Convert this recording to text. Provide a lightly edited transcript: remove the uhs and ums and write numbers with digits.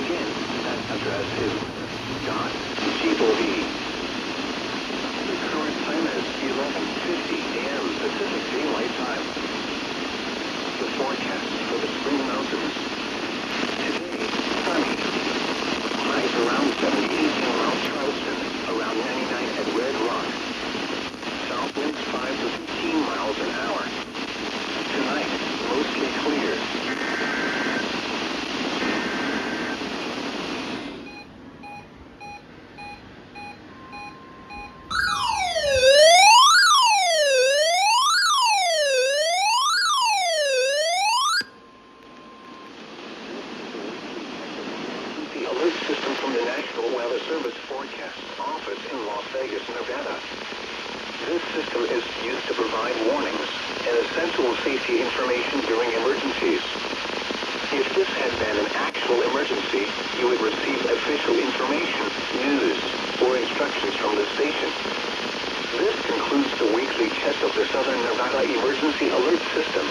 Again, that address is .gov. The current time is 11:50 a.m. Pacific Daylight Time. The forecast for the Spring Mountains. Today, sunny. Highs around 70, 18 miles Charleston, around 99 at Red Rock. South winds 5 to 15 miles an hour. Tonight, mostly clear. The alert system from the National Weather Service Forecast Office in Las Vegas, Nevada. This system is used to provide warnings and essential safety information during emergencies. If this had been an actual emergency, you would receive official information, news, or instructions from the station. This concludes the weekly test of the Southern Nevada Emergency Alert System.